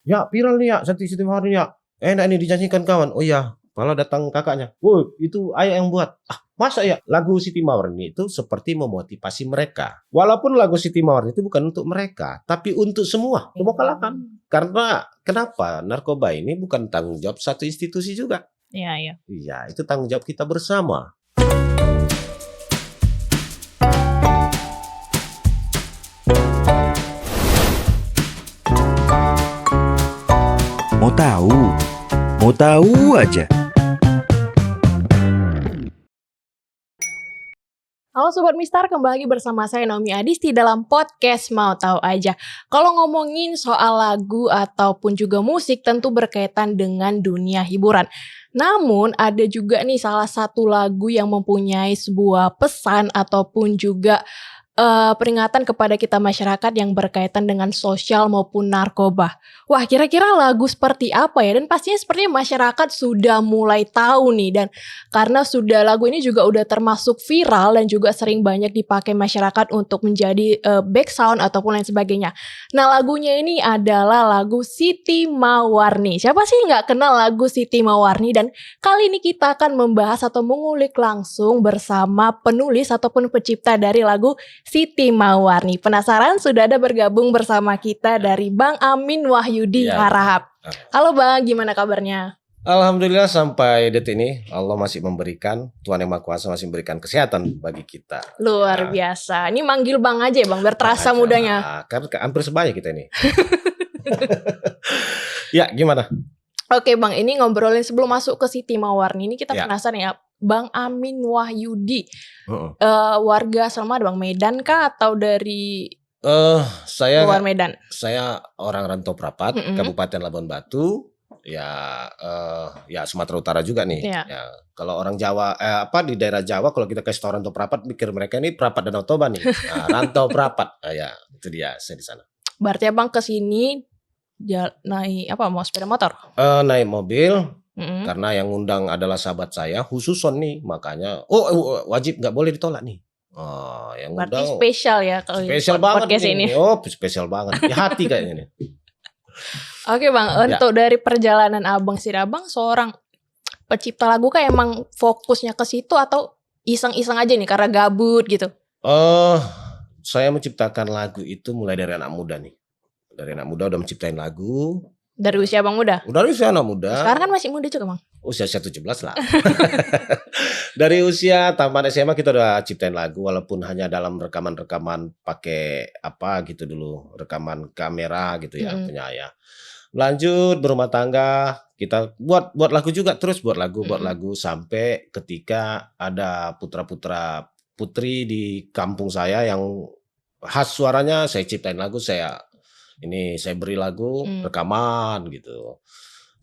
Ya viral nih ya, Siti Mawar nih ya. Enak ini dijanjikan kawan. Oh iya, malah datang kakaknya. Woi, itu ayah yang buat. Ah, masa ya? Lagu Siti Mawar ini itu seperti memotivasi mereka. Walaupun lagu Siti Mawar itu bukan untuk mereka, tapi untuk semua kalangan. Karena kenapa? Narkoba ini bukan tanggung jawab satu institusi juga. Iya. Iya, itu tanggung jawab kita bersama. Mau tahu aja. Halo Sobat Mistar, kembali lagi bersama saya Naomi Adisti dalam podcast Mau Tahu Aja. Kalau ngomongin soal lagu ataupun juga musik tentu berkaitan dengan dunia hiburan. Namun ada juga nih salah satu lagu yang mempunyai sebuah pesan ataupun juga peringatan kepada kita masyarakat yang berkaitan dengan sosial maupun narkoba. Wah, kira-kira lagu seperti apa ya? Dan pastinya sepertinya masyarakat sudah mulai tahu nih. Dan karena lagu ini juga udah termasuk viral dan juga sering banyak dipakai masyarakat untuk menjadi background ataupun lain sebagainya. Nah, lagunya ini adalah lagu Siti Mawarni. Siapa sih nggak kenal lagu Siti Mawarni? Dan kali ini kita akan membahas atau mengulik langsung bersama penulis ataupun pencipta dari lagu Siti Mawarni. Penasaran? Sudah ada bergabung bersama kita dari Bang Amin Wahyudi Harahap. Halo Bang, gimana kabarnya? Alhamdulillah sampai detik ini Allah masih memberikan, Tuhan Yang Maha Kuasa masih memberikan kesehatan bagi kita. Luar biasa. Ini manggil Bang aja ya Bang, biar terasa mudanya. Kan hampir sebaya kita ini. Ya, gimana? Oke Bang, ini ngobrolin sebelum masuk ke Siti Mawarni ini kita penasaran ya. Bang Amin Wahyudi, warga asal mana Bang? Medan kah atau dari luar Medan? Saya orang Rantau Prapat, Kabupaten Labuan Batu. Ya Sumatera Utara juga nih. Ya, kalau orang Jawa di daerah Jawa kalau kita kasih Rantau Prapat mikir mereka ini Prapat Danau Toba nih. Nah, Rantau Prapat. Ya, itu dia saya di sana. Berarti Abang ke sini naik mau sepeda motor? Naik mobil. Karena yang undang adalah sahabat saya, khususon nih, makanya wajib nggak boleh ditolak nih. Yang berarti undang spesial ya kalau spesial banget ini. Spesial banget. Di hati kayaknya nih. Oke Bang, untuk dari perjalanan Abang sih, Abang seorang pencipta lagu kah emang fokusnya ke situ atau iseng-iseng aja nih karena gabut gitu? Saya menciptakan lagu itu mulai dari anak muda nih. Dari anak muda udah menciptain lagu. Dari usia Bang muda? Dari usia anak muda. Sekarang kan masih muda juga Bang? Usia 17 lah. Dari usia taman SMA kita udah ciptain lagu walaupun hanya dalam rekaman-rekaman pakai gitu dulu. Rekaman kamera gitu ya punya ayah. Lanjut berumah tangga, kita buat lagu juga terus buat lagu sampai ketika ada putra-putra putri di kampung saya yang khas suaranya saya ciptain lagu, saya beri lagu, rekaman gitu.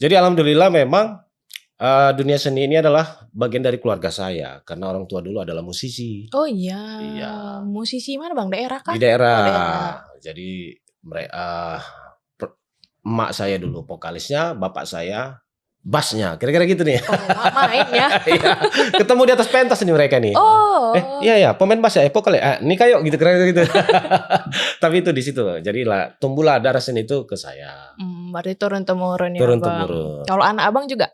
Jadi alhamdulillah memang dunia seni ini adalah bagian dari keluarga saya karena orang tua dulu adalah musisi. Oh iya. Iya. Musisi mana Bang? Daerah kah? Di daerah. Jadi mereka emak saya dulu vokalisnya, bapak saya bassnya, kira-kira gitu nih. Oh, main ya. Ketemu di atas pentas nih mereka nih. Oh. Iya pemain bass ya, vokal ya. Ini kayak gitu kira-kira gitu. Tapi itu di situ. Jadi tumbuhlah darah seni itu ke saya. Berarti turun temurun ya. Turun temurun. Kalau anak Abang juga?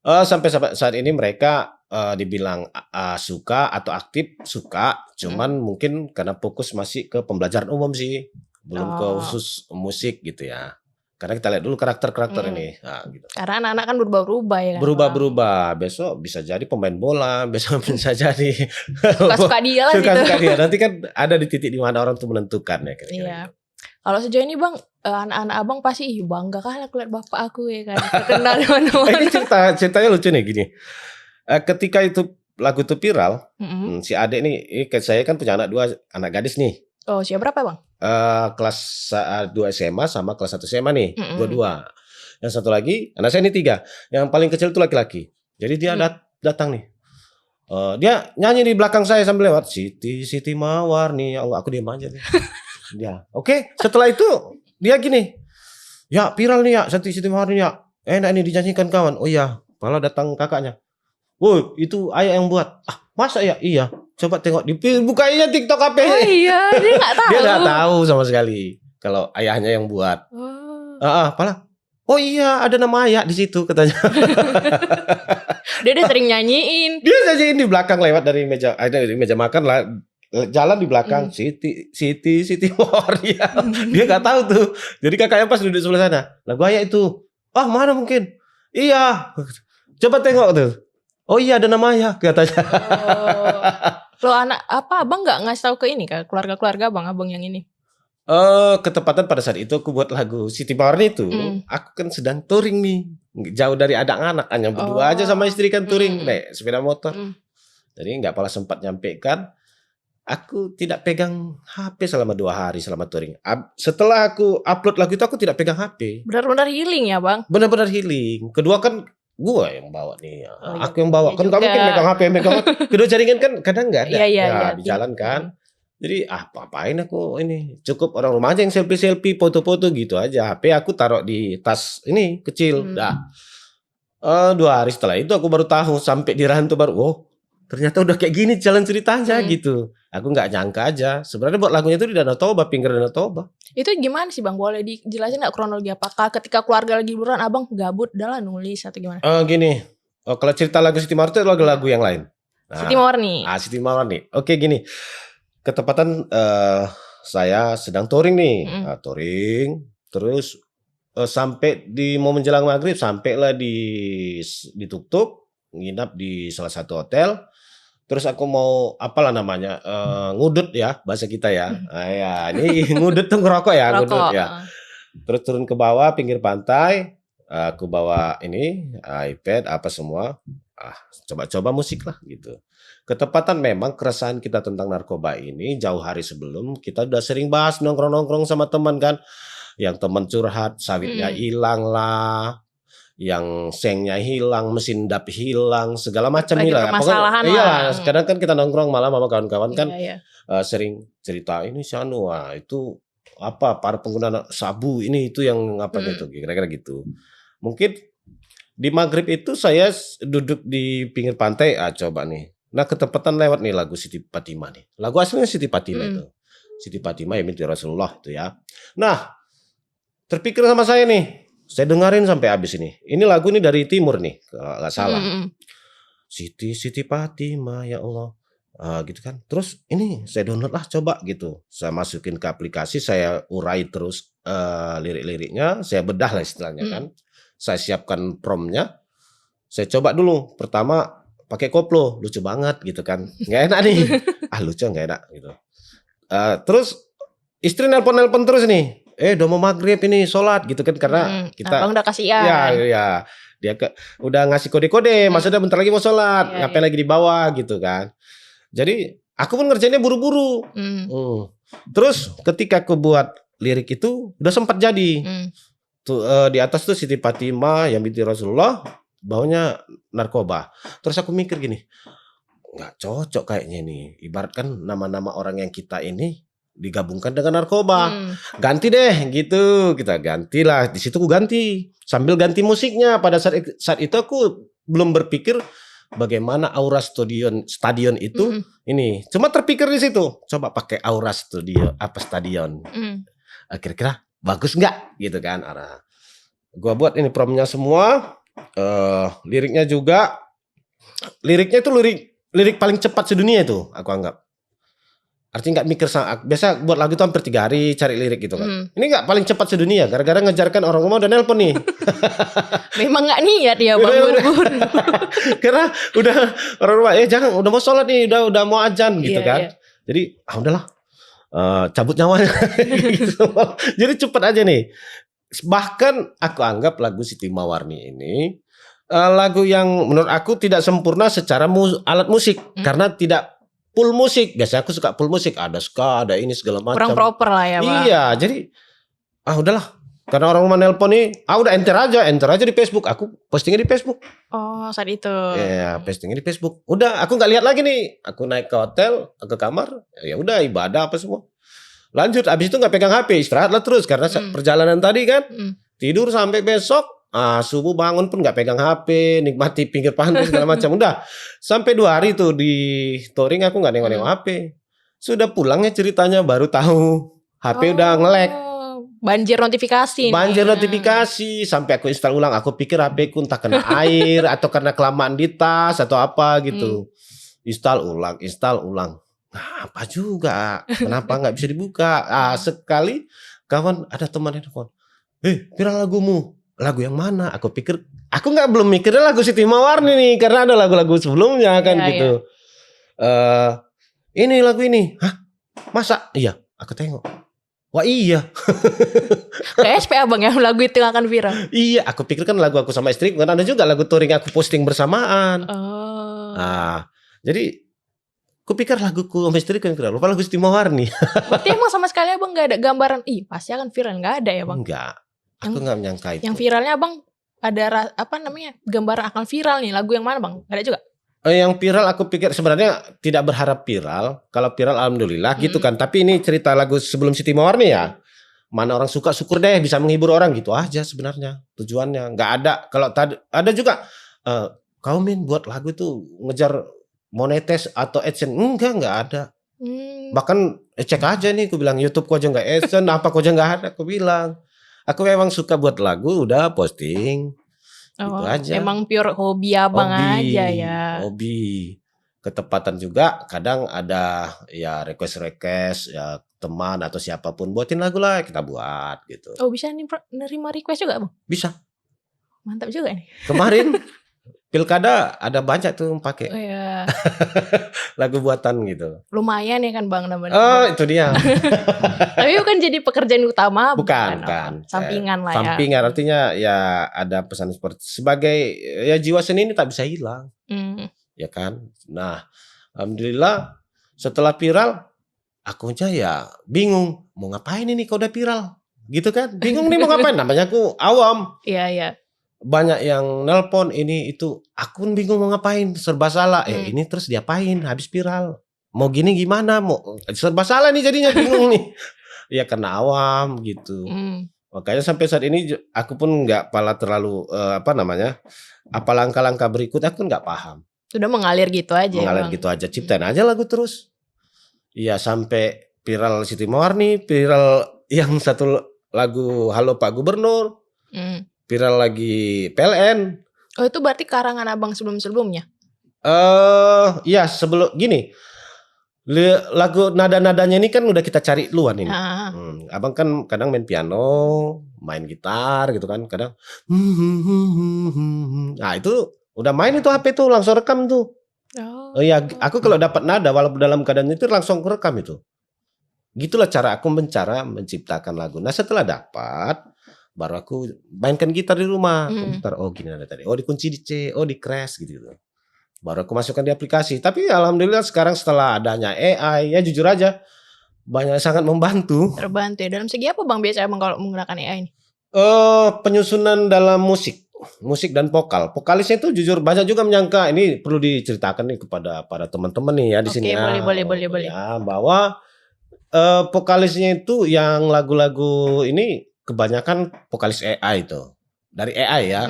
Sampai saat ini mereka dibilang suka atau aktif suka, cuman mungkin karena fokus masih ke pembelajaran umum sih, belum ke khusus musik gitu ya. Karena kita lihat dulu karakter ini. Gitu. Karena anak-anak kan berubah-ubah ya kan? Berubah-berubah. Besok bisa jadi pemain bola, besok bisa jadi suka dia lah gitu. Suka dia. Nanti kan ada di titik di mana orang tuh menentukan ya kira-kira. Iya. Kalau sejauh ini Bang, anak-anak Abang pasti bangga kah aku lihat bapak aku ya kan. Terkenal di mana-mana. Ini ceritanya lucu nih gini. Ketika itu lagu itu viral, si adek nih, saya kan punya anak gadis nih. Oh, siapa berapa Bang? Kelas 2 SMA sama kelas 1 SMA nih, dua-dua. Yang satu lagi, anak saya ini 3. Yang paling kecil itu laki-laki. Jadi dia datang nih. Dia nyanyi di belakang saya sambil lewat, Siti Mawarni, ya Allah, aku diam aja nih. Dia, oke. Setelah itu dia gini, ya viral nih ya, Siti Mawarni ya. Enak ini dijanjikan kawan. Oh iya, malah datang kakaknya. Woi, itu ayah yang buat. Ah, masa ya? Iya. Coba tengok bukanya TikTok HP-nya. Oh iya, dia nggak tahu. Dia nggak tahu sama sekali kalau ayahnya yang buat. Apalah. Oh iya, ada nama Ayah di situ katanya. Dia udah sering nyanyiin. Dia nyanyiin di belakang lewat dari meja makan lah. Jalan di belakang Siti Waria. Dia nggak tahu tuh. Jadi kakaknya pas duduk sebelah sana. Lagu Ayah itu. Ah mana mungkin? Iya. Coba tengok tuh. Oh iya ada nama Ayah katanya. Lo abang nggak ngasih tahu ke ini ke keluarga abang yang ini? Ketepatan pada saat itu aku buat lagu Siti Mawarni itu. Aku kan sedang touring nih. Jauh dari anak-anak. Hanya berdua aja sama istri kan touring. Naik sepeda motor. Jadi nggak pernah sempat nyampaikan. Aku tidak pegang HP selama 2 hari selama touring. Setelah aku upload lagu itu aku tidak pegang HP. Benar-benar healing ya bang? Benar-benar healing. Kedua kan gue yang bawa nih. Aku yang bawa. Iya Kan gak mungkin megang HP. Kedua jaringan kan kadang gak ada. Iya, di jalan kan. Jadi apa-apain aku ini. Cukup orang rumah aja yang selfie-selfie, foto-foto gitu aja. HP aku taruh di tas ini kecil. Dah. 2 hari setelah itu aku baru tahu. Sampai di rantau baru. Oh ternyata udah kayak gini jalan ceritanya gitu. Aku nggak nyangka aja. Sebenarnya buat lagunya itu di Danau Toba, pinggir Danau Toba. Itu gimana sih bang? Boleh dijelasin nggak kronologi apakah ketika keluarga lagi liburan abang gabut, udahlah nulis atau gimana? Gini. Kalau cerita lagu Siti Mawarni itu lagu-lagu yang lain. Siti Mawarni. Siti Mawarni. Oke gini. Ketepatan saya sedang touring nih. Touring. Terus sampai di mau menjelang maghrib sampailah di Tuk-Tuk, nginap di salah satu hotel. Terus aku mau apalah namanya ngudut ya bahasa kita ya. Ya ini ngudut tuh ngerokok ya, ngudut ya. Terus turun ke bawah pinggir pantai, aku bawa ini iPad apa semua. Coba-coba musik lah gitu. Ketepatan memang keresahan kita tentang narkoba ini jauh hari sebelum kita udah sering bahas nongkrong-nongkrong sama teman kan. Yang teman curhat sawitnya hilang lah. Yang sengnya hilang, mesin dap hilang, segala macam hilang. Iya, sekarang kan kita nongkrong malam sama kawan-kawan kan sering cerita ini Syanu, itu apa para pengguna sabu ini itu yang apa gitu, kira-kira gitu. Mungkin di maghrib itu saya duduk di pinggir pantai, coba nih. Nah ketepatan lewat nih lagu Siti Fatimah nih. Lagu aslinya Siti Fatimah itu. Siti Fatimah ya binti Rasulullah itu ya. Nah terpikir sama saya nih. Saya dengerin sampai habis ini. Ini lagu ini dari timur nih, kalau nggak salah. Siti Fatimah ya Allah, gitu kan. Terus ini saya download lah coba gitu. Saya masukin ke aplikasi, saya urai terus lirik-liriknya, saya bedah lah istilahnya kan. Saya siapkan promnya, saya coba dulu. Pertama pakai koplo, lucu banget gitu kan. Nggak enak nih, lucu nggak enak gitu. Terus istri nelpon terus nih. Udah mau maghrib ini sholat gitu kan karena kita abang udah kasihan. Ya dia udah ngasih kode-kode maksudnya bentar lagi mau sholat ngapain lagi di bawah gitu kan. Jadi aku pun ngerjainnya buru-buru. Terus ketika aku buat lirik itu udah sempat jadi tuh di atas tuh Siti Fatimah yang binti Rasulullah bawahnya narkoba. Terus aku mikir gini, nggak cocok kayaknya nih, ibaratkan nama-nama orang yang kita ini digabungkan dengan narkoba. Ganti deh gitu. Kita gantilah. Di situ aku ganti. Sambil ganti musiknya. Pada saat itu aku belum berpikir bagaimana aura stadion itu ini. Cuma terpikir di situ. Coba pakai aura stadion. Kira-kira bagus nggak gitu kan. Gua buat ini promnya semua. Liriknya juga. Liriknya itu lirik paling cepat sedunia itu aku anggap. Artinya nggak mikir biasa buat lagu itu hampir 3 hari cari lirik gitu kan. Ini nggak paling cepat sedunia gara-gara ngejarkan orang rumah udah nelpon nih. Memang nggak niat ya bang buru-buru. Karena udah orang rumah jangan udah mau sholat nih udah mau azan gitu kan. Jadi udahlah cabut nyawanya gitu. Jadi cepet aja nih. Bahkan aku anggap lagu Siti Mawarni ini lagu yang menurut aku tidak sempurna secara alat musik karena tidak full musik. Biasanya aku suka full musik, ada ska, ada ini segala macam. Kurang proper lah ya, Bang. Iya, jadi udahlah. Karena orang rumah nelpon nih, udah enter aja di Facebook. Aku postingnya di Facebook. Oh, saat itu. Iya, postingnya di Facebook. Udah, aku nggak lihat lagi nih. Aku naik ke hotel, ke kamar, ya udah ibadah apa semua. Lanjut, abis itu nggak pegang HP, istirahatlah terus karena perjalanan tadi kan. Tidur sampai besok. Subuh bangun pun nggak pegang HP, nikmati pinggir pantai segala macam. Udah sampai 2 hari tuh di touring aku nggak nengok HP. Sudah pulangnya ceritanya baru tahu HP udah nge-lag. Banjir notifikasi nih. Banjir notifikasi sampai aku install ulang. Aku pikir HP ku entah kena air atau karena kelamaan di tas atau apa gitu. Install ulang. Nah, apa juga? Kenapa nggak bisa dibuka? Sekali kawan ada teman yang telepon. Viral lagumu. Lagu yang mana? Aku pikir aku belum mikirnya lagu Siti Mawarni nih karena ada lagu-lagu sebelumnya kan gitu. Ini lagu ini. Hah? Masa? Iya, aku tengok. Wah iya. Kayak SPA bang ya lagu itu yang akan viral. Iya, aku pikir kan lagu aku sama istri kan ada juga lagu touring aku posting bersamaan. Jadi aku pikir laguku sama istri kan viral. Lupa lagu Siti Mawarni. Berarti emang sama sekali abang gak ada gambaran. Pasti akan viral, gak ada ya bang? Enggak. Aku nggak menyangka itu. Yang viralnya abang ada gambaran akan viral nih lagu yang mana bang? Gak ada juga? Yang viral aku pikir sebenarnya tidak berharap viral. Kalau viral alhamdulillah gitu kan. Tapi ini cerita lagu sebelum Siti Mawarni ya. Mana orang suka syukur deh bisa menghibur orang gitu aja sebenarnya tujuannya. Nggak ada. Kalau ada juga kau buat lagu itu ngejar monetes atau AdSense. Nggak ada. Bahkan cek aja nih aku bilang YouTube ku aja nggak AdSense apa ku aja nggak ada aku bilang. Aku memang suka buat lagu udah posting. Gitu aja. Emang pure hobi abang aja ya. Hobi. Ketepatan juga kadang ada ya request ya teman atau siapapun buatin lagu lah kita buat gitu. Oh bisa nerima request juga bang? Bisa. Mantap juga nih. Kemarin pilkada ada banyak tuh pakai lagu buatan gitu. Lumayan ya kan bang namanya. Itu dia. Tapi bukan jadi pekerjaan utama. Bukan. Sampingan lah ya. Sampingan artinya ya ada pesan seperti sebagai ya jiwa seni ini tak bisa hilang. Ya kan. Nah alhamdulillah setelah viral aku aja ya bingung mau ngapain ini kalau udah viral gitu kan. Bingung nih mau ngapain namanya aku awam. Iya. Banyak yang nelpon ini itu aku bingung mau ngapain serba salah ini terus diapain habis viral mau gini gimana mau serba salah nih jadinya bingung nih ya karena awam gitu. Makanya sampai saat ini aku pun nggak terlalu apa langkah-langkah berikut aku nggak paham. Sudah mengalir gitu aja. Gitu aja ciptain aja lagu terus. Iya sampai viral Siti Mawarni, viral yang satu lagu Halo Pak Gubernur. Viral lagi PLN. Oh itu berarti karangan abang sebelum-sebelumnya? Iya sebelum gini. Lagu nada-nadanya ini kan udah kita cari duluan ini. Abang kan kadang main piano, main gitar gitu kan. Kadang nah itu udah main itu HP tuh langsung rekam tuh. Iya aku kalau dapat nada walaupun dalam keadaan itu langsung rekam itu. Gitulah cara aku menciptakan lagu. Nah setelah dapat baru aku mainkan gitar di rumah. Komputer, gini ada tadi. Dikunci di C, di crash gitu. Baru aku masukkan di aplikasi. Tapi alhamdulillah sekarang setelah adanya AI, ya jujur aja banyak sangat membantu. Terbantu ya. Dalam segi apa bang biasanya emang kalau menggunakan AI ini? Penyusunan dalam musik dan vokal. Vokalisnya itu jujur banyak juga menyangka ini perlu diceritakan nih kepada para teman-teman nih ya di sini. Boleh. Ya, bahwa vokalisnya itu yang lagu-lagu ini kebanyakan vokalis AI itu dari AI ya,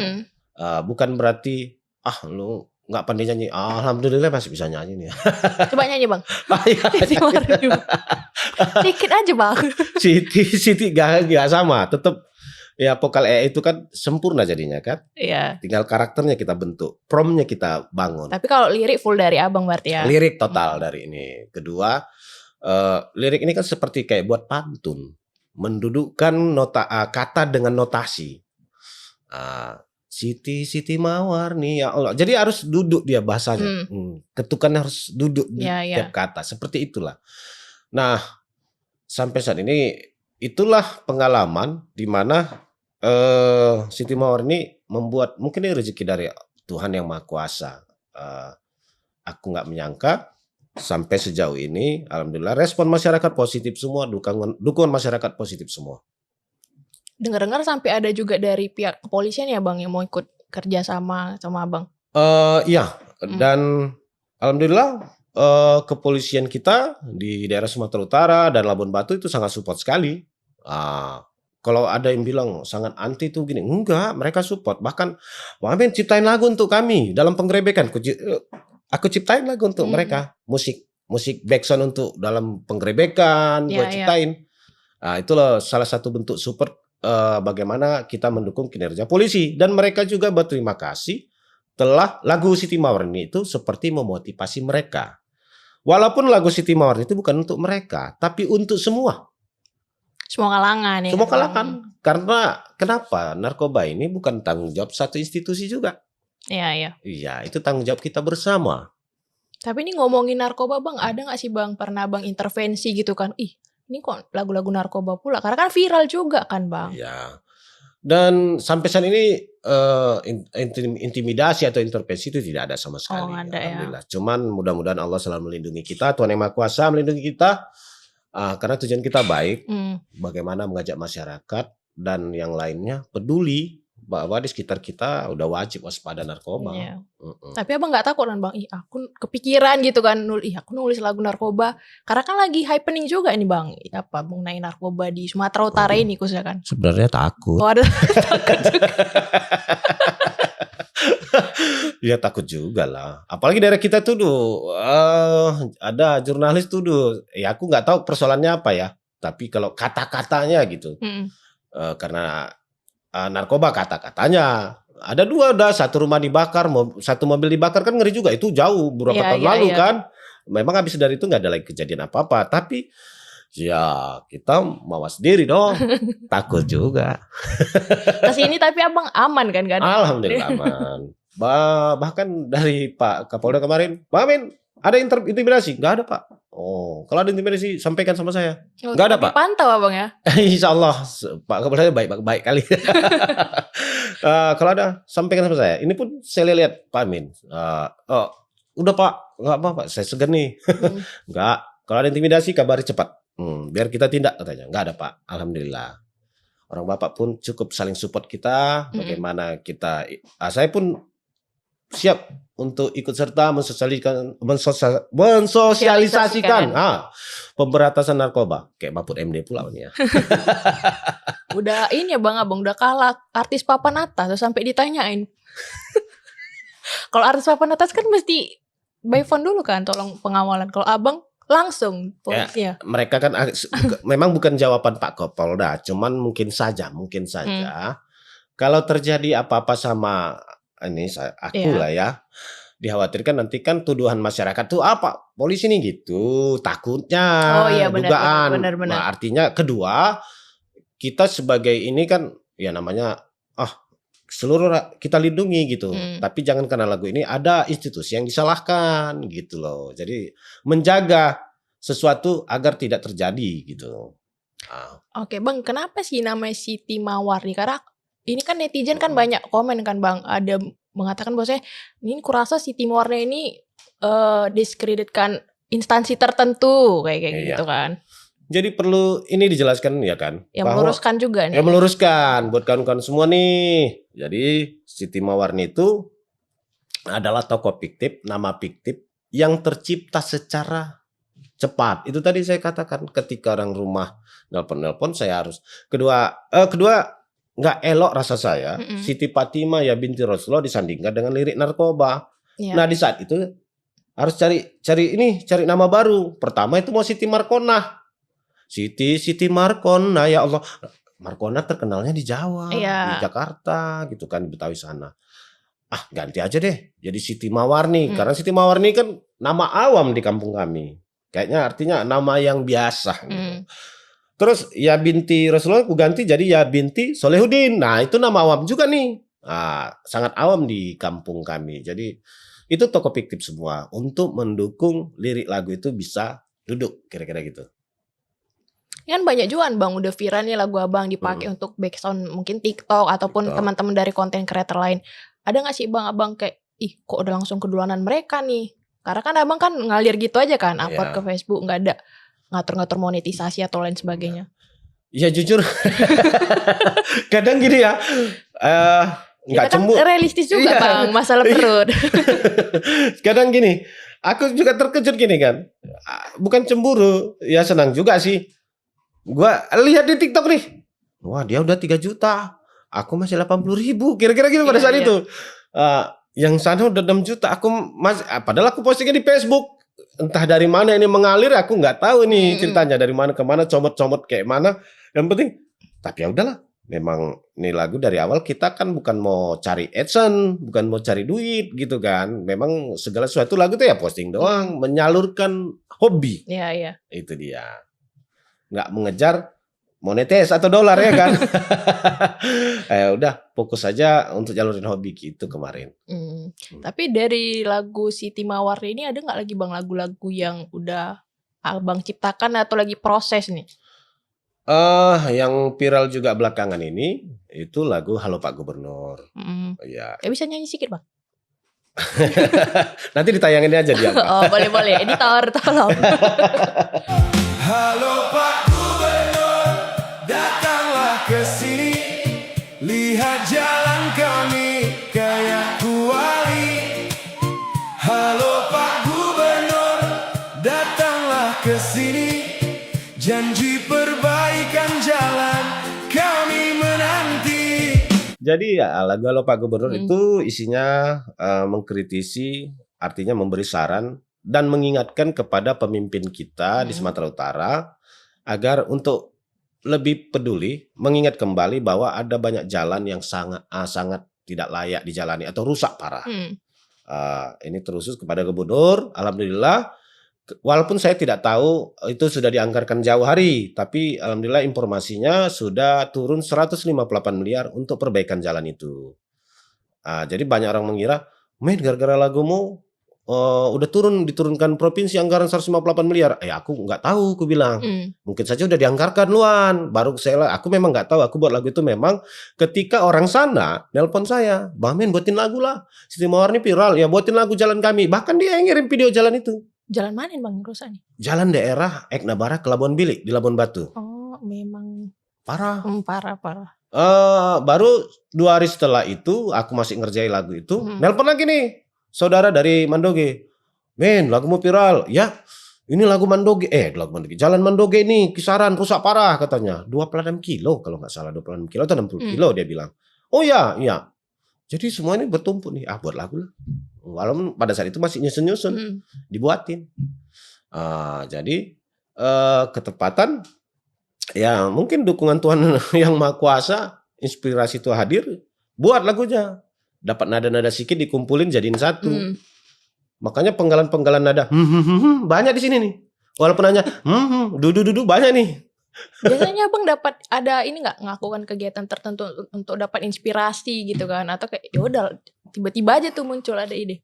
bukan berarti lu nggak pandai nyanyi. Alhamdulillah masih bisa nyanyi nih. Coba nyanyi bang. Dikit aja bang. Siti gak sama, tetap ya vokal AI itu kan sempurna jadinya kan. Iya. Tinggal karakternya kita bentuk, promptnya kita bangun. Tapi kalau lirik full dari abang berarti ya. Lirik total dari ini. Kedua, lirik ini kan seperti kayak buat pantun. Mendudukkan kata dengan notasi. Siti Mawarni ya Allah. Jadi harus duduk dia bahasanya. Ketukannya harus duduk di tiap kata. Seperti itulah. Nah, sampai saat ini itulah pengalaman di mana Siti Mawarni membuat mungkin ini rezeki dari Tuhan yang Maha Kuasa. Aku nggak menyangka. Sampai sejauh ini, alhamdulillah respon masyarakat positif semua, dukungan masyarakat positif semua. Dengar-dengar sampai ada juga dari pihak kepolisian ya bang yang mau ikut kerja sama abang. Iya, dan alhamdulillah kepolisian kita di daerah Sumatera Utara dan Labuan Batu itu sangat support sekali. Kalau ada yang bilang sangat anti tuh gini, enggak, mereka support. Bahkan, Bang ciptain lagu untuk kami dalam penggerebekan. Aku ciptain lagu untuk mereka, musik backsound untuk dalam penggerebekan, gue ciptain. Itu loh salah satu bentuk support bagaimana kita mendukung kinerja polisi, dan mereka juga berterima kasih telah lagu Siti Mawarni itu seperti memotivasi mereka. Walaupun lagu Siti Mawarni itu bukan untuk mereka, tapi untuk semua kalangan ya. semua kan, Bang? kalangan. Karena kenapa? Narkoba ini bukan tanggung jawab satu institusi juga. Iya. Iya, itu tanggung jawab kita bersama. Tapi ini ngomongin narkoba Bang, ada gak sih Bang pernah Bang intervensi gitu kan? Ih, ini kok lagu-lagu narkoba pula? Karena kan viral juga kan Bang. Iya. Dan sampai saat ini intimidasi atau intervensi itu tidak ada sama sekali. nggak ada ya. Alhamdulillah. Cuman mudah-mudahan Allah selalu melindungi kita, Tuhan Yang Maha Kuasa melindungi kita. Karena tujuan kita baik, bagaimana mengajak masyarakat dan yang lainnya peduli bahwa di sekitar kita udah wajib waspada narkoba. Iya. Tapi Abang nggak takut kan Bang? Ih, aku kepikiran gitu kan, aku nulis lagu narkoba. Karena kan lagi happening juga ini Bang. Apa mengenai narkoba di Sumatera Utara ini khususnya kan? Sebenarnya takut. Oh, ada takut juga. Ya takut juga lah. Apalagi daerah kita tuh ada jurnalis tuh ya aku nggak tahu persoalannya apa ya. Tapi kalau kata-katanya gitu, karena narkoba kata-katanya ada 2, udah satu rumah dibakar, satu mobil dibakar, kan ngeri juga. Itu jauh beberapa tahun lalu kan. Memang habis dari itu nggak ada lagi kejadian apa-apa. Tapi ya kita mawas diri dong. Takut juga. Kesini tapi Abang aman kan? Gak ada. Alhamdulillah aman. Bahkan dari Pak Kapolda kemarin, Pak Amin, ada intimidasi? Nggak ada Pak. Oh, kalau ada intimidasi sampaikan sama saya. Nggak ada Pak. Pantau Abang ya. Insya Allah Pak Kapolda baik kali. Kalau ada sampaikan sama saya. Ini pun saya lihat Pak Amin. Udah Pak, nggak apa-apa. Saya segan nih. Nggak. Kalau ada intimidasi kabari cepat. Biar kita tindak katanya. Nggak ada Pak. Alhamdulillah. Orang Bapak pun cukup saling support kita. Bagaimana kita. Saya pun siap untuk ikut serta mensosialisasikan pemberantasan narkoba. Kayak Mahfud MD pula nih ya. Udah ini ya Bang Abang, udah kalah artis papan atas sampai ditanyain. Kalau artis papan atas kan mesti by phone dulu kan, tolong pengawalan. Kalau Abang langsung polisi ya. Mereka kan memang bukan jawaban Pak Kapolda, cuman mungkin saja kalau terjadi apa-apa sama ini aku lah ya, dikhawatirkan nanti kan tuduhan masyarakat tuh apa polisi nih gitu, takutnya dugaan. Benar. Nah, artinya kedua, kita sebagai ini kan ya namanya seluruh kita lindungi gitu, tapi jangan karena lagu ini ada institusi yang disalahkan gitu loh. Jadi menjaga sesuatu agar tidak terjadi gitu. Oke Bang, kenapa sih namanya Siti Mawarni? Karena ini kan netizen kan banyak komen kan Bang, ada mengatakan bahwasanya ini kurasa Siti Mawarni ini diskreditkan instansi tertentu kayak gitu kan. Jadi perlu ini dijelaskan ya kan. Yang meluruskan juga nih. Yang meluruskan buat kawan-kawan semua nih. Jadi Siti Mawarni itu adalah tokoh fiktif, nama fiktif yang tercipta secara cepat. Itu tadi saya katakan ketika orang rumah nelpon saya harus. Kedua nggak elok rasa saya, Siti Fatimah ya binti Rasulullah disandingkan dengan lirik narkoba. Nah di saat itu harus cari nama baru. Pertama itu mau Siti Markonah. Siti Markonah, ya Allah. Markonah terkenalnya di Jawa, di Jakarta gitu kan, di Betawi sana. Ganti aja deh jadi Siti Mawarni. Karena Siti Mawarni kan nama awam di kampung kami. Kayaknya artinya nama yang biasa gitu. Terus ya binti Rasulullah aku ganti jadi ya binti Solehuddin. Nah itu nama awam juga nih. Sangat awam di kampung kami. Jadi itu tokoh fiktif semua untuk mendukung lirik lagu itu bisa duduk kira-kira gitu. Kan banyak juga Bang udah viral nih lagu Abang dipakai untuk background mungkin TikTok ataupun teman-teman dari konten creator lain. Ada gak sih Abang kayak kok udah langsung keduluanan mereka nih? Karena kan Abang kan ngalir gitu aja kan, upload ke Facebook, nggak ada ngatur-ngatur monetisasi atau lain sebagainya. Ya jujur kadang gini ya, nggak cemburu. Realistis juga Bang masalah perut. Kadang gini, aku juga terkejut gini kan, bukan cemburu, ya senang juga sih. Gua lihat di TikTok nih, wah dia udah 3 juta, aku masih 80.000, kira-kira gitu pada saat itu. Yang sana udah 6 juta, aku masih, padahal aku postingnya di Facebook. entah dari mana ini mengalir, aku nggak tahu nih Mm-mm. ceritanya dari mana ke mana, comot-comot kayak mana. Yang penting, tapi ya udahlah. Memang ini lagu dari awal kita kan bukan mau cari adsense, bukan mau cari duit gitu kan. Memang segala sesuatu lagu tuh ya posting doang, menyalurkan hobi. Iya, iya. Itu dia. Nggak mengejar monetis atau dolar ya kan. Udah fokus aja untuk jalurin hobi gitu kemarin. Tapi dari lagu Siti Mawar ini ada nggak lagi bang lagu-lagu yang udah abang ciptakan atau lagi proses nih? Yang viral juga belakangan ini itu lagu Halo Pak Gubernur. Ya. Ya bisa nyanyi sedikit bang? Nanti ditayangin aja dia. Oh boleh, editor tolong. Halo Pak Gubernur, datanglah ke sini, lihat jalan kami kayak kuali. Halo Pak Gubernur, datanglah ke sini, janji perbaikan jalan kami menanti. Jadi ya lagu Halo Pak Gubernur itu isinya mengkritisi, artinya memberi saran dan mengingatkan kepada pemimpin kita di Sumatera Utara agar untuk lebih peduli, mengingat kembali bahwa ada banyak jalan yang sangat tidak layak dijalani atau rusak parah. Ini terusus kepada gubernur. Alhamdulillah, walaupun saya tidak tahu itu sudah dianggarkan jauh hari, tapi alhamdulillah informasinya sudah turun 158 miliar untuk perbaikan jalan itu. Jadi banyak orang mengira, men gara-gara lagumu udah diturunkan provinsi anggaran 158 miliar. Aku nggak tahu, aku bilang. Mungkin saja udah dianggarkan luan. Baru aku memang nggak tahu. Aku buat lagu itu memang ketika orang sana nelpon saya, Bang Men buatin lagu lah. Siti Mawar ini viral, ya buatin lagu jalan kami. Bahkan dia yang ngirim video jalan itu. Jalan mana bang rusak nih? Jalan daerah Eknabara ke Labuan Bilik di Labuan Batu. Oh memang parah. Parah. Baru 2 hari setelah itu aku masih ngerjain lagu itu, nelpon lagi nih saudara dari Mandoge, Men lagu mau viral. Ya ini lagu Mandoge, Jalan Mandoge ini kisaran rusak parah katanya, 26 kilo kalau nggak salah, 26 kilo atau 60 kilo dia bilang. Oh iya. Jadi semua ini bertumpuk nih, buat lagu lah. Walaupun pada saat itu masih nyusun, dibuatin. Jadi ketepatan, ya mungkin dukungan Tuhan yang Maha Kuasa, inspirasi itu hadir, buat lagunya. Dapat nada-nada sedikit dikumpulin jadiin satu. Makanya penggalan-penggalan nada banyak di sini nih. Walaupun hanya dudu banyak nih. Biasanya abang dapat ada ini nggak melakukan kegiatan tertentu untuk dapat inspirasi gitu kan, atau kayak yaudah tiba-tiba aja tuh muncul ada ide?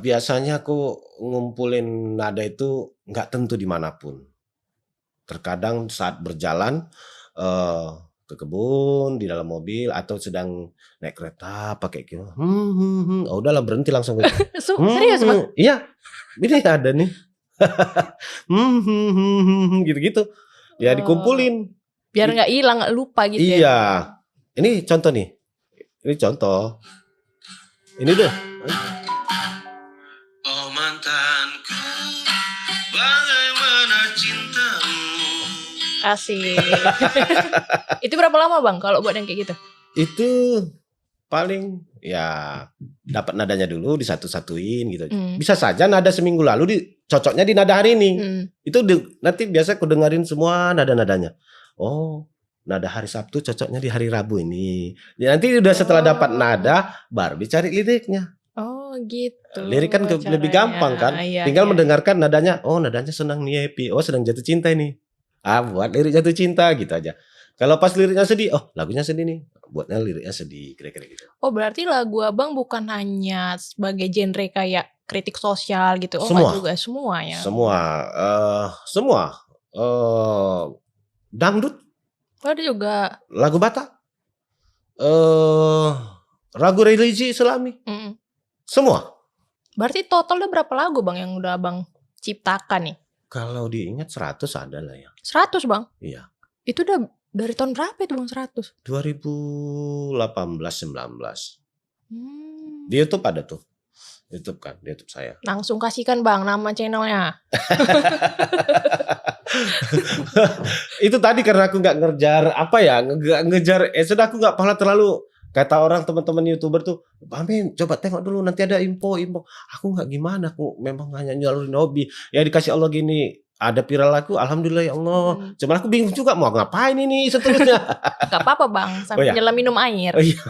Biasanya aku ngumpulin nada itu nggak tentu dimanapun. Terkadang saat berjalan ke kebun, di dalam mobil, atau sedang naik kereta pakai gitu. Udahlah berhenti langsung gitu. Serius bang? Iya, ini ada nih. Gitu-gitu. Ya dikumpulin. Biar nggak hilang, nggak lupa gitu. Iya. Ya. Ini contoh nih. Ini contoh. Ini deh. Oh mantanku, bagaimana cintamu? Asik. Itu berapa lama bang kalau buat yang kayak gitu? Itu paling ya dapat nadanya dulu disatu-satuin gitu. Bisa saja nada seminggu lalu cocoknya di nada hari ini. Itu nanti biasa aku dengerin semua nada-nadanya. Oh, nada hari Sabtu cocoknya di hari Rabu ini. Ya, nanti udah setelah dapat nada baru dicari liriknya. Oh gitu. Lirik kan lebih gampang kan. Tinggal mendengarkan nadanya. Oh, nadanya senang nih happy. Oh, sedang jatuh cinta ini. Buat lirik jatuh cinta gitu aja. Kalau pas liriknya sedih, oh lagunya sedih nih, buatnya liriknya sedih, kira-kira gitu. Oh berarti lagu abang bukan hanya sebagai genre kayak kritik sosial gitu? Oh semua juga semuanya. Semua dangdut. Ada juga lagu Batak, lagu religi Islami, semua. Berarti totalnya berapa lagu bang yang udah abang ciptakan nih? Kalau diingat 100 ada lah ya. 100 bang? Iya. Itu udah dari tahun berapa itu bang 100? 2018-19. Di YouTube ada tuh. YouTube kan, di YouTube saya. Langsung kasihkan bang nama channelnya. Itu tadi karena aku nggak ngejar sudah aku nggak pernah terlalu Kata orang teman-teman YouTuber tuh, "Pak Amin coba tengok dulu nanti ada info." Aku nggak gimana, aku memang hanya nyalurin hobi. Ya dikasih Allah gini, ada viral aku, alhamdulillah ya Allah. Cuman aku bingung juga mau ngapain ini seterusnya. Gak apa-apa bang, sambil ya? nyelam minum air. Oh iya,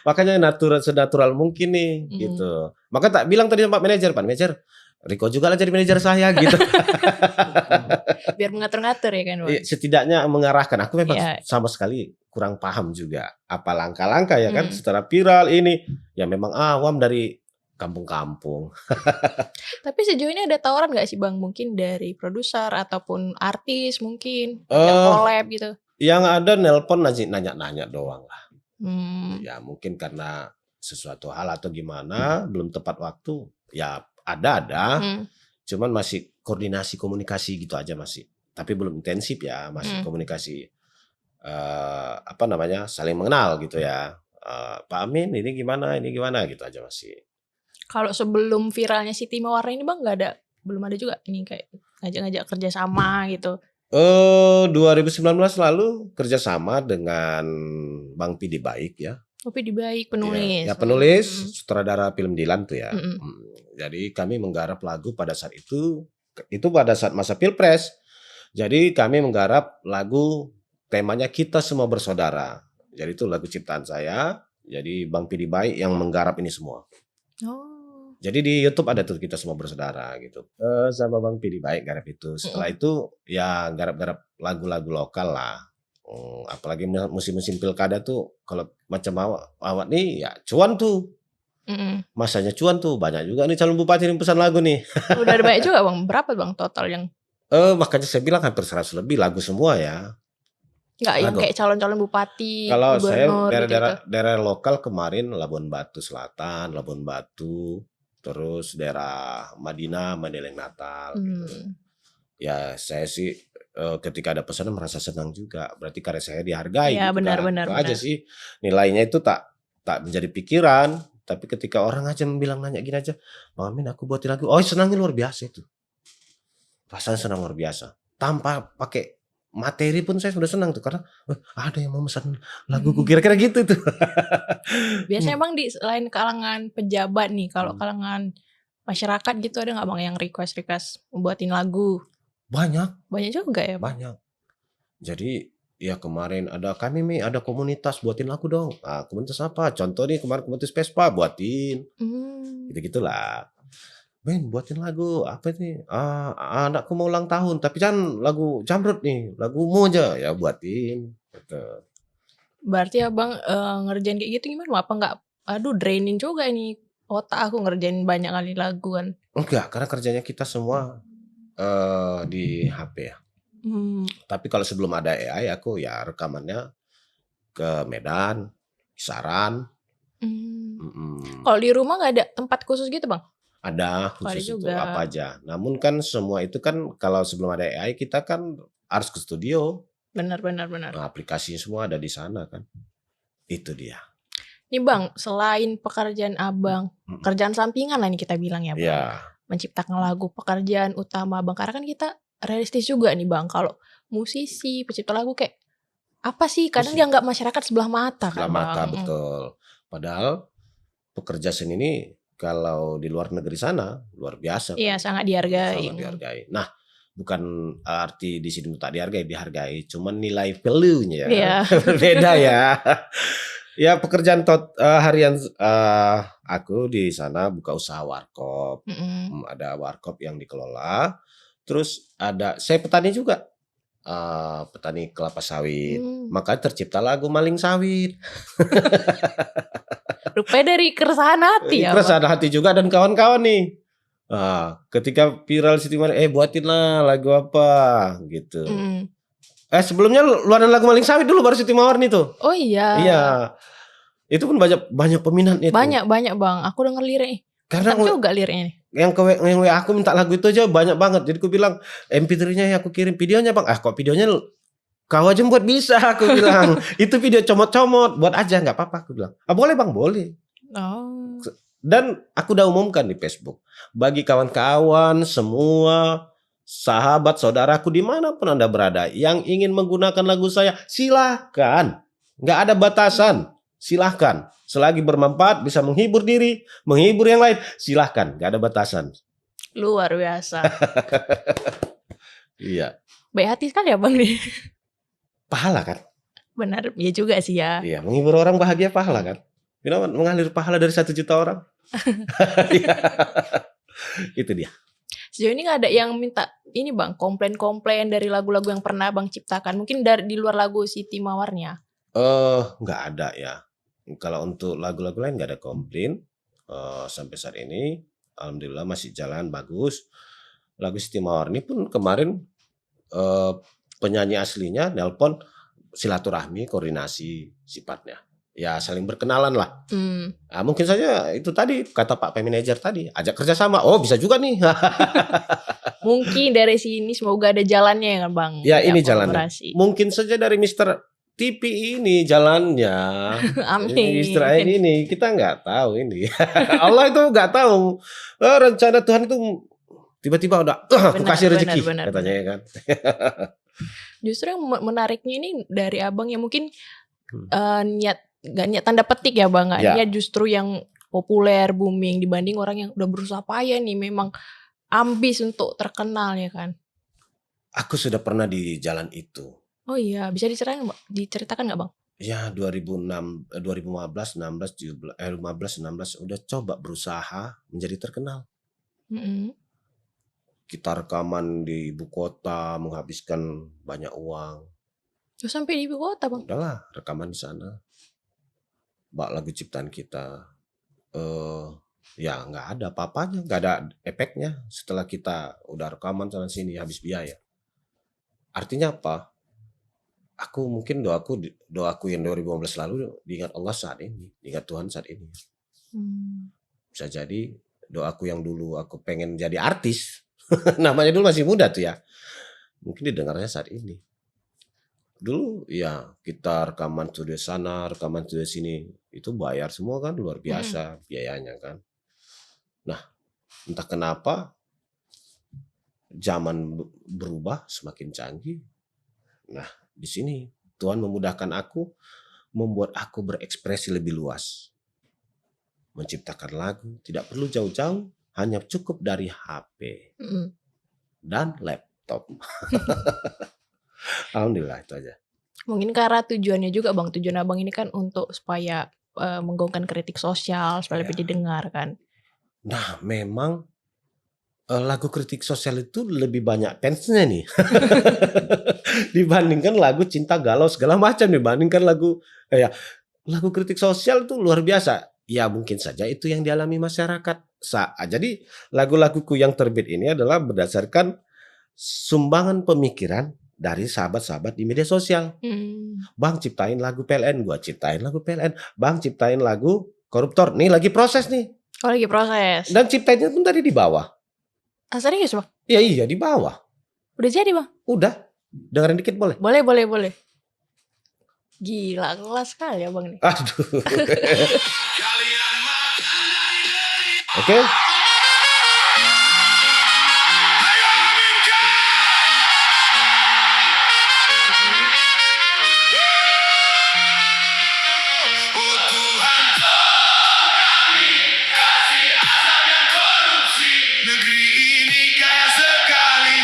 makanya senatural mungkin nih, gitu. Maka tak bilang tadi Pak Manajer, Riko juga lah jadi manajer saya gitu. Biar mengatur-ngatur ya kan bang. Setidaknya mengarahkan. Aku memang sama sekali kurang paham juga apa langkah-langkah ya kan secara viral ini. Ya memang awam dari kampung-kampung. Tapi sejauh ini ada tawaran gak sih bang, mungkin dari produser ataupun artis mungkin yang collab gitu? Yang ada nelpon nanya-nanya doang lah. Ya mungkin karena sesuatu hal atau gimana belum tepat waktu. Ya ada. Cuman masih koordinasi komunikasi gitu aja masih. Tapi belum intensif ya, masih komunikasi saling mengenal gitu ya. Pak Amin ini gimana gitu aja masih. Kalau sebelum viralnya Siti Mawarna ini bang belum ada juga ini kayak ngajak-ngajak kerjasama gitu? 2019 lalu kerjasama dengan Bang Pidi Baik ya. Pidi Baik penulis. Ya penulis, sutradara film Dilan tuh ya. Jadi kami menggarap lagu pada saat itu pada saat masa Pilpres. Jadi kami menggarap lagu temanya Kita Semua Bersaudara. Jadi itu lagu ciptaan saya. Jadi Bang Pidi Baik yang menggarap ini semua. Jadi di YouTube ada tuh Kita Semua Bersaudara gitu. Sama Bang Pidi Baik garap itu. Setelah itu ya garap-garap lagu-lagu lokal lah. Apalagi musim-musim pilkada tuh kalau macam awak nih ya cuan tuh. Masanya cuan tuh banyak juga nih calon bupati yang pesan lagu nih. Udah ada banyak juga bang. Berapa bang total yang? Makanya saya bilang hampir 100 lebih lagu semua ya. Enggak yang kayak calon-calon bupati. Kalau saya daerah-daerah daerah lokal kemarin Labuan Batu Selatan, Labuan Batu, terus daerah Madinah, Madeleng Natal gitu. Ya saya sih ketika ada pesanan merasa senang juga. Berarti karya saya dihargai. Ya gitu benar. Itu aja sih. Nilainya itu tak menjadi pikiran. Tapi ketika orang aja nanya gini aja, Bang Amin aku buatin lagu. Oh senangnya luar biasa itu. Rasanya senang luar biasa. Tanpa pakai materi pun saya sudah senang tuh. Karena ada yang mau pesan laguku. Kira-kira gitu tuh. Biasanya bang di selain kalangan pejabat nih. Kalau kalangan masyarakat gitu ada gak bang yang request membuatin lagu? Banyak juga ya? Banyak. Jadi ya kemarin ada komunitas buatin lagu dong. Komunitas apa? Contoh nih kemarin komunitas Vespa buatin. Gitu-gitulah. Ben buatin lagu apa nih? Anakku mau ulang tahun tapi jangan lagu jamrut nih, lagumu aja ya buatin. Gitu. Berarti abang ngerjain kayak gitu gimana? Apa nggak? Aduh draining juga ini otak aku ngerjain banyak kali lagu kan? Enggak, karena kerjanya kita semua di HP ya. Tapi kalau sebelum ada AI aku ya rekamannya ke Medan, Kisaran. Kalau di rumah nggak ada tempat khusus gitu bang? Ada khusus itu apa aja. Namun kan semua itu kan kalau sebelum ada AI kita kan harus ke studio. Benar. Nah, aplikasinya semua ada di sana kan. Itu dia. Nih bang, selain pekerjaan abang, kerjaan sampingan lah nih kita bilang ya bang. Ya. Menciptakan lagu, pekerjaan utama abang. Karena kan kita realistis juga nih bang. Kalau musisi, pencipta lagu kayak apa sih? Kadang dianggap masyarakat sebelah mata kan bang. Betul. Padahal pekerja seni ini kalau di luar negeri sana luar biasa. Iya, sangat dihargai. Nah, bukan arti di sini tak dihargai, cuman nilai value-nya ya. Berbeda ya. Ya pekerjaan harian aku di sana buka usaha warkop. Ada warkop yang dikelola. Terus saya petani juga. Petani kelapa sawit. Maka tercipta lagu Maling Sawit. Rupanya dari keresahan hati ya. Keresahan hati juga dan kawan-kawan nih. Ketika viral Siti Mawarna, buatinlah lagu apa gitu. Sebelumnya luaran lagu Maling Sawit dulu baru Siti Mawarna itu. Oh iya. Iya. Itu pun banyak peminatnya itu. Banyak bang. Aku denger liriknya. Karena juga liriknya nih. Yang WA aku minta lagu itu aja banyak banget. Jadi aku bilang MP3-nya aku kirim videonya bang. Kok videonya kau aja buat bisa aku bilang. Itu video comot-comot buat aja nggak apa-apa aku bilang. Boleh bang boleh. Oh. Dan aku udah umumkan di Facebook. Bagi kawan-kawan semua sahabat saudaraku dimanapun Anda berada yang ingin menggunakan lagu saya silakan. Nggak ada batasan. silahkan. Selagi bermanfaat, bisa menghibur diri, menghibur yang lain, silahkan. Gak ada batasan. Luar biasa. Iya. Baik hati sekali ya Bang nih. Pahala kan? Benar, ya juga sih ya. Iya, menghibur orang bahagia pahala kan? Kenapa mengalir pahala dari 1 juta orang? Iya. Itu dia. Sejauh ini gak ada yang minta ini Bang, komplain-komplain dari lagu-lagu yang pernah Bang ciptakan. Mungkin di luar lagu Siti Mawarnya. Nggak ada ya. Kalau untuk lagu-lagu lain nggak ada komplain. Sampai saat ini, alhamdulillah masih jalan bagus. Lagu Siti Mawarni pun kemarin penyanyi aslinya nelpon silaturahmi, koordinasi sifatnya. Ya saling berkenalan lah. Nah, mungkin saja itu tadi kata Pak Manager tadi, ajak kerjasama. Oh bisa juga nih. Mungkin dari sini semoga ada jalannya ya kan Bang. Ya ini jalannya. kolaborasi. Mungkin saja dari Mr. TV ini jalannya. Amin. Mr. Ain ini kita nggak tahu ini. Allah itu nggak tahu. Rencana Tuhan itu tiba-tiba udah aku kasih rezeki katanya ya kan. Justru yang menariknya ini dari Abang yang mungkin niat gak niat tanda petik ya Bang, gak Ya. niat justru yang populer, booming dibanding orang yang udah berusaha payah nih memang ambis untuk terkenal ya kan. Aku sudah pernah di jalan itu. Oh iya, bisa diceritakan gak Bang? Ya 2006, 2015, 16, 17, 15, 16 udah coba berusaha menjadi terkenal. Kita rekaman di ibu kota, menghabiskan banyak uang. Terus sampai di ibu kota Bang? Udahlah, rekaman di sana. Bak lagu ciptaan kita. Ya nggak ada apa-apanya, nggak ada efeknya. Setelah kita udah rekaman sana sini habis biaya. Artinya apa? Aku mungkin doaku yang 2015 lalu diingat Allah saat ini, diingat Tuhan saat ini. Bisa jadi doaku yang dulu aku pengen jadi artis, namanya dulu masih muda tuh ya. Mungkin didengarnya saat ini. Dulu ya kita rekaman studio sana, rekaman studio sini, itu bayar semua kan, luar biasa biayanya kan. Nah, entah kenapa zaman berubah semakin canggih. Nah, di sini Tuhan memudahkan aku, membuat aku berekspresi lebih luas. Menciptakan lagu tidak perlu jauh-jauh, hanya cukup dari HP dan laptop. Alhamdulillah itu aja. Mungkin karena tujuannya juga Bang, tujuan Abang ini kan untuk supaya menggaungkan kritik sosial, supaya lebih didengar kan. Nah memang lagu kritik sosial itu lebih banyak fansnya nih. Dibandingkan lagu cinta galau segala macam, dibandingkan lagu kritik sosial itu luar biasa. Ya mungkin saja itu yang dialami masyarakat. Jadi lagu-laguku yang terbit ini adalah berdasarkan sumbangan pemikiran dari sahabat-sahabat di media sosial. Bang ciptain lagu PLN, gua ciptain lagu PLN. Bang ciptain lagu koruptor, nih lagi proses nih. Oh lagi proses. Dan ciptainnya pun tadi di bawah. Serius Bang? Iya di bawah. Udah jadi Bang? Udah, dengerin dikit boleh? Boleh. Gila, kelas sekali ya Bang nih. Aduh. Oke. Negeri ini kaya sekali.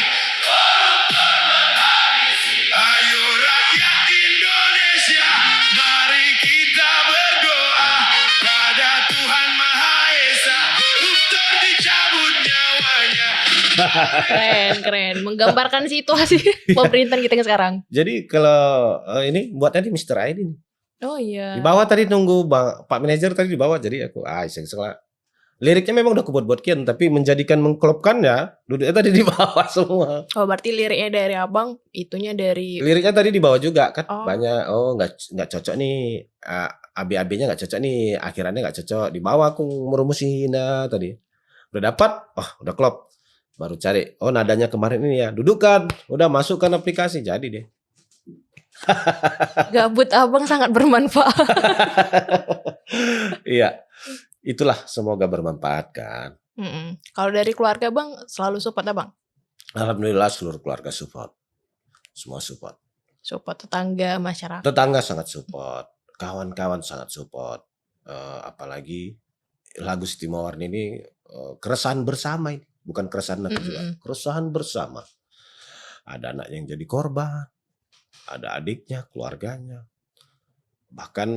Ayo rakyat Indonesia, mari kita berdoa pada Tuhan Maha Esa, koruptor dicabut nyawanya. Keren. Menggambarkan situasi pemerintahan kita sekarang. Jadi kalau ini buat tadi Mr. Ain ini. Oh iya. Di bawah tadi nunggu Pak Manajer tadi di bawah, jadi aku iseng-iseng. Liriknya memang udah kubuat kian, tapi menjadikan mengklopkannya duduknya tadi di bawah semua. Oh berarti liriknya dari Abang, itunya dari. Liriknya tadi di bawah juga kan. Oh. Banyak nggak cocok nih, AB-AB-nya nggak cocok nih, akhirannya nggak cocok. Di bawah aku merumusin tadi. Udah dapat, udah klop. Baru cari, nadanya kemarin ini ya. Dudukkan, udah masukkan aplikasi, jadi deh. Gabut Abang sangat bermanfaat. Iya. Itulah, semoga bermanfaat kan. Kalau dari keluarga Bang selalu support Abang? Alhamdulillah seluruh keluarga support. Semua support. Support tetangga, masyarakat. Tetangga sangat support. kawan-kawan sangat support. Apalagi lagu Siti Mawarni ini keresahan bersama ini, bukan keresahan aku juga, keresahan bersama. Ada anak yang jadi korban, ada adiknya, keluarganya. Bahkan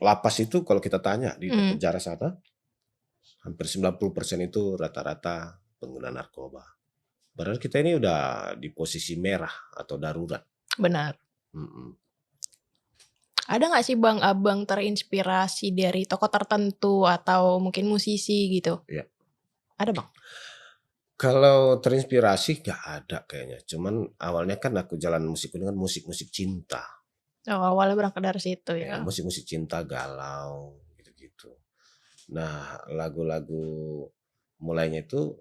lapas itu kalau kita tanya di penjara sana, hampir 90% itu rata-rata pengguna narkoba. Padahal kita ini udah di posisi merah atau darurat. Benar. Mm-mm. Ada nggak sih Bang Abang terinspirasi dari tokoh tertentu atau mungkin musisi gitu? Iya. Ada Bang? Kalau terinspirasi nggak ada kayaknya. Cuman awalnya kan aku jalan musik ini kan musik-musik cinta. Oh, awalnya berangkat dari situ Ya, ya. musik-musik cinta galau gitu-gitu. Nah, lagu-lagu mulainya itu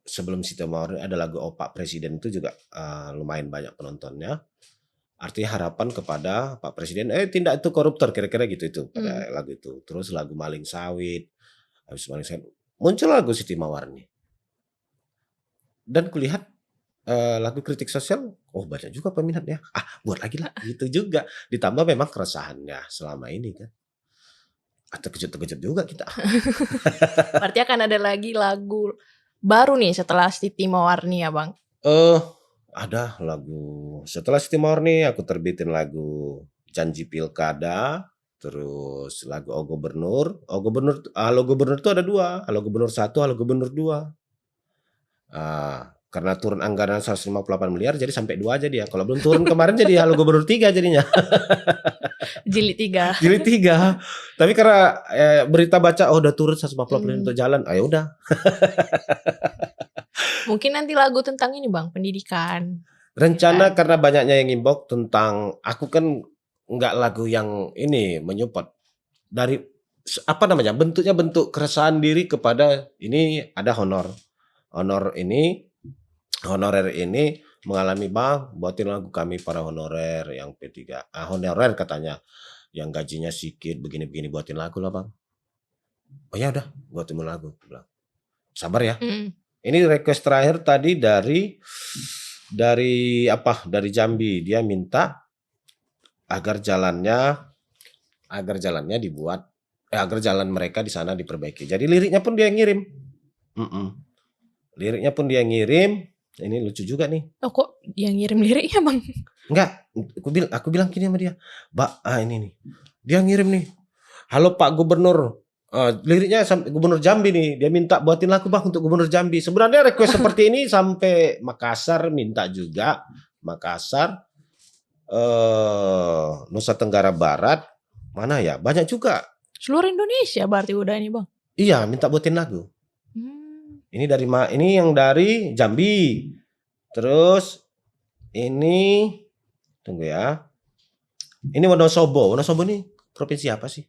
sebelum Siti Mawarni ada lagu Pak Presiden itu juga lumayan banyak penontonnya. Artinya harapan kepada Pak Presiden, tindak itu koruptor, kira-kira gitu itu pada lagu itu. Terus lagu Maling Sawit, habis Maling Sawit muncul lagu Siti Mawarni. Dan kulihat lagu kritik sosial, oh banyak juga peminatnya. Buat lagi lah, gitu juga. Ditambah memang keresahannya selama ini kan. Terkejut-terkejut juga kita. Berarti akan ada lagi lagu baru nih setelah Siti Mawarni ya Bang? Ada lagu setelah Siti Mawarni aku terbitin lagu Janji Pilkada, terus lagu O Gubernur. Halo Gubernur itu ada 2, Halo Gubernur 1, Halo Gubernur 2. Karena turun anggaran 158 miliar jadi sampai 2 aja dia. Kalau belum turun kemarin jadi Halo Gubernur 3 jadinya. Jilid 3. Jilid 3. Tapi karena berita baca udah turun 150 miliar untuk jalan, ayo udah. Mungkin nanti lagu tentang ini Bang, pendidikan. Rencana karena banyaknya yang inbox tentang aku kan nggak lagu yang ini menyupport dari apa namanya bentuknya bentuk keresahan diri kepada ini ada honorer ini mengalami bang buatin lagu kami para honorer yang P3 honorer katanya yang gajinya sedikit begini-begini buatin lagu lah bang. Oh ya udah buatin lagu bilang. Sabar ya. Ini request terakhir tadi dari Jambi. Dia minta agar jalannya dibuat agar jalan mereka di sana diperbaiki. Jadi liriknya pun dia ngirim. Liriknya pun dia ngirim. Ini lucu juga nih. Oh kok yang ngirim liriknya Bang? Enggak, aku bilang gini sama dia. Mbak, ini nih. Dia ngirim nih. Halo Pak Gubernur. Liriknya sampai Gubernur Jambi nih, dia minta buatin lagu bang untuk Gubernur Jambi. Sebenarnya request seperti ini sampai Makassar minta juga, Nusa Tenggara Barat, mana ya banyak juga. Seluruh Indonesia berarti udah ini bang? Iya minta buatin lagu. Ini yang dari Jambi, terus ini tunggu ya, ini Wonosobo nih provinsi apa sih?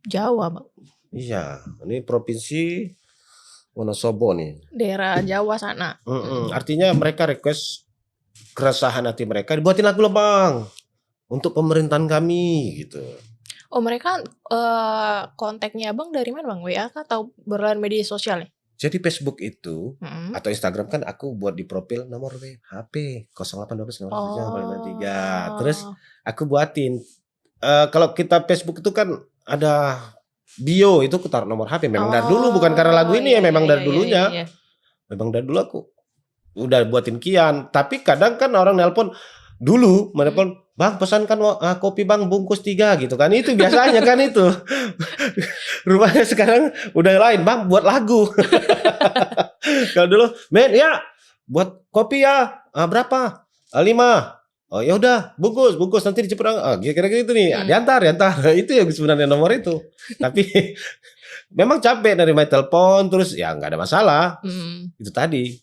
Jawa bang. Iya, ini provinsi Wonosobo nih. Daerah Jawa sana. Artinya mereka request keresahan hati mereka dibuatin lagu lah bang untuk pemerintahan kami gitu. Oh mereka kontaknya abang dari mana bang? WA atau berlain media sosial? Jadi Facebook itu atau Instagram kan aku buat di profil nomor HP 0812 03. Terus aku buatin. Kalau kita Facebook itu kan ada bio itu aku taruh nomor HP memang dari dulu bukan karena lagu ini memang dari dulunya. Iya. Memang dari dulu aku udah buatin kian, tapi kadang kan orang nelpon dulu menelpon, "Bang, pesankan kopi Bang bungkus 3" gitu kan. Itu biasanya kan itu. Rupanya sekarang udah lain, "Bang, buat lagu." Kalau dulu, "Men, ya, buat kopi ya. Berapa? 5." Oh ya udah bungkus nanti dijemput kira-kira gitu nih diantar itu yang sebenarnya nomor itu tapi memang capek dari my telepon terus ya nggak ada masalah itu tadi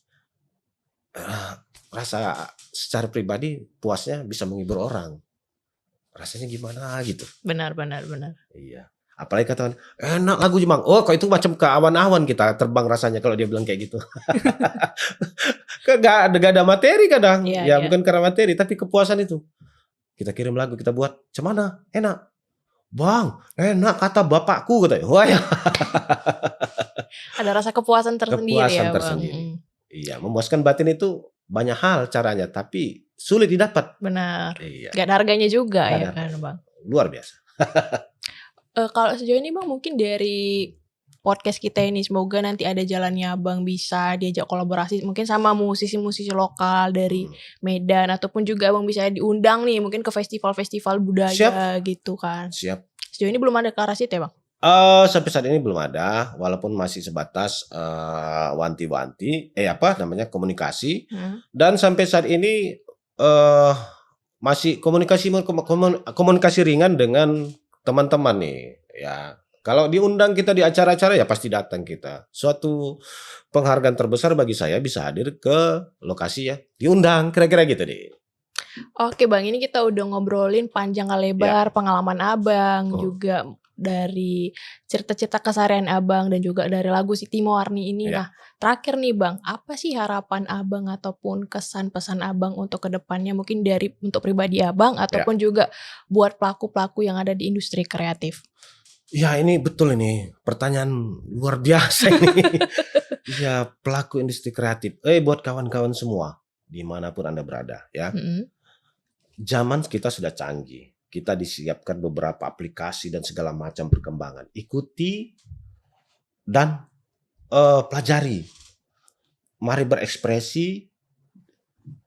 rasa secara pribadi puasnya bisa menghibur orang rasanya gimana gitu benar iya apalagi katakan enak lagu Bang kok itu macam ke awan-awan kita terbang rasanya kalau dia bilang kayak gitu gak ada materi kadang bukan karena materi tapi kepuasan itu kita kirim lagu kita buat cemana enak Bang enak kata bapakku katanya wah ya ada rasa kepuasan tersendiri iya memuaskan batin itu banyak hal caranya tapi sulit didapat benar gak ada harganya juga ya kan Bang luar biasa. Kalau sejauh ini Bang mungkin dari podcast kita ini semoga nanti ada jalannya Abang bisa diajak kolaborasi mungkin sama musisi-musisi lokal dari Medan ataupun juga Abang bisa diundang nih mungkin ke festival-festival budaya gitu kan. Siap. Sejauh ini belum ada ke arah situ ya Bang? Sampai saat ini belum ada, walaupun masih sebatas wanti-wanti, komunikasi. Dan sampai saat ini masih komunikasi ringan dengan teman-teman nih, ya. Kalau diundang kita di acara-acara ya pasti datang kita. Suatu penghargaan terbesar bagi saya bisa hadir ke lokasi ya, diundang kira-kira gitu deh. Oke Bang, ini kita udah ngobrolin panjang lebar pengalaman Abang, juga dari cerita-cerita keseharian Abang dan juga dari lagu Si Timowarni ini. Nah, terakhir nih Bang, apa sih harapan Abang ataupun kesan pesan Abang untuk kedepannya mungkin dari untuk pribadi Abang ataupun juga buat pelaku-pelaku yang ada di industri kreatif? Ya ini betul ini pertanyaan luar biasa ini. Ya pelaku industri kreatif. Buat kawan-kawan semua dimanapun Anda berada ya. Zaman kita sudah canggih. Kita disiapkan beberapa aplikasi dan segala macam perkembangan. Ikuti dan pelajari. Mari berekspresi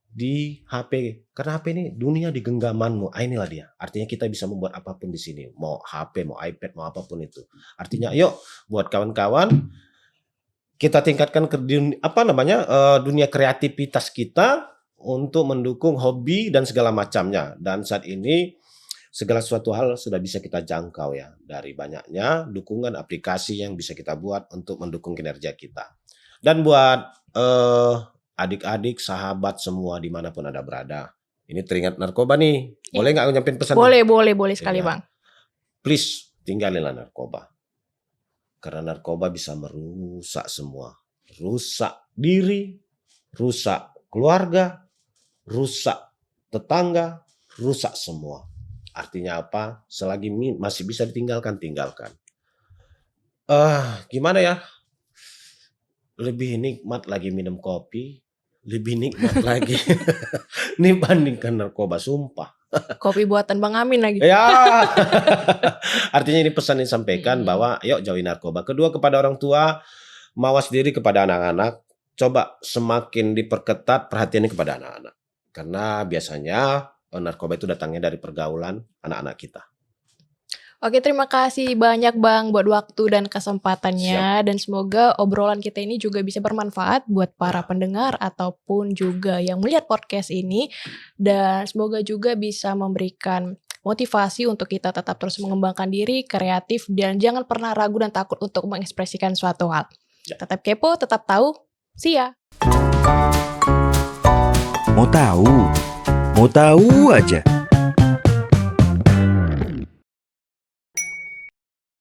di HP. Karena HP ini dunia di genggamanmu. Inilah dia. Artinya kita bisa membuat apapun di sini. Mau HP, mau iPad, mau apapun itu. Artinya yuk buat kawan-kawan kita tingkatkan ke dunia kreativitas kita untuk mendukung hobi dan segala macamnya. Dan saat ini segala sesuatu hal sudah bisa kita jangkau ya. Dari banyaknya dukungan aplikasi yang bisa kita buat untuk mendukung kinerja kita. Dan buat adik-adik, sahabat semua dimanapun Anda berada. Ini teringat narkoba nih. Boleh nggak aku nyampein pesan? Boleh sekali Bang. Please, tinggalinlah narkoba. Karena narkoba bisa merusak semua. Rusak diri, rusak keluarga, rusak tetangga, rusak semua. Artinya apa? Selagi masih bisa ditinggalkan, tinggalkan. Gimana ya? Lebih nikmat lagi minum kopi, lebih nikmat lagi dibandingkan narkoba, sumpah. Kopi buatan Bang Amin lagi. Ya, artinya ini pesan yang disampaikan bahwa yuk jauhi narkoba. Kedua kepada orang tua, mawas diri kepada anak-anak. Coba semakin diperketat perhatiannya kepada anak-anak. Karena biasanya narkoba itu datangnya dari pergaulan anak-anak kita. Oke, terima kasih banyak Bang buat waktu dan kesempatannya. Dan semoga obrolan kita ini juga bisa bermanfaat buat para pendengar ataupun juga yang melihat podcast ini. Dan semoga juga bisa memberikan motivasi untuk kita tetap terus mengembangkan diri, kreatif, dan jangan pernah ragu dan takut untuk mengekspresikan suatu hal. Tetap kepo, tetap tahu. See ya! Mau tahu? Mau tahu aja.